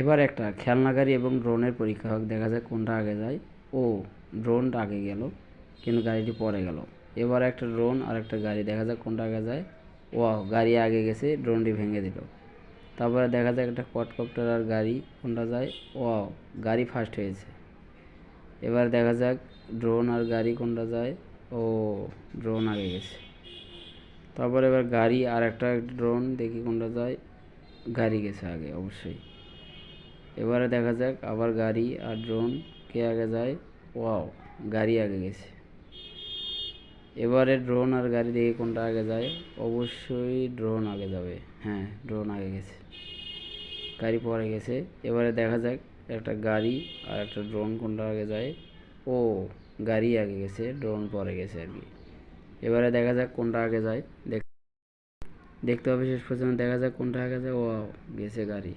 এবার একটা খেলনা গাড়ি এবং ড্রোনের পরীক্ষা হোক, দেখা যাক কোনটা আগে যায়। ও, ড্রোনটা আগে গেল কিন্তু গাড়িটি পরে গেল। এবার একটা ড্রোন আর একটা গাড়ি, দেখা যাক কোনটা আগে যায়। ও, গাড়ি আগে গেছে, ড্রোনটি ভেঙে দিল। তারপরে দেখা যাক একটা কোয়াডকপ্টার আর গাড়ি কোনটা যায়। ও, গাড়ি ফার্স্ট হয়েছে। এবার দেখা যাক ড্রোন আর গাড়ি কোনটা যায়। ও, ড্রোন আগে গেছে। তারপর এবার গাড়ি আর একটা ড্রোন, দেখি কোনটা যায়। গাড়ি গেছে আগে অবশ্যই। এবারে দেখা যাক আবার গাড়ি আর ড্রোন কে আগে যায়। ওয়াও, গাড়ি আগে গেছে। এবারে ড্রোন আর গাড়ি দেখি কোনটা আগে যায়। অবশ্যই ড্রোন আগে যাবে। হ্যাঁ, ড্রোন আগে গেছে, গাড়ি পরে গেছে। এবারে দেখা যাক একটা গাড়ি আর একটা ড্রোন কোনটা আগে যায়। ও, গাড়ি আগে গেছে, ড্রোন পরে গেছে আর কি। এবারে দেখা যাক কোনটা আগে যায়। দেখতে হবে শেষ পর্যন্ত, দেখা যাক কোনটা আগে যায়। ও, গেছে গাড়ি।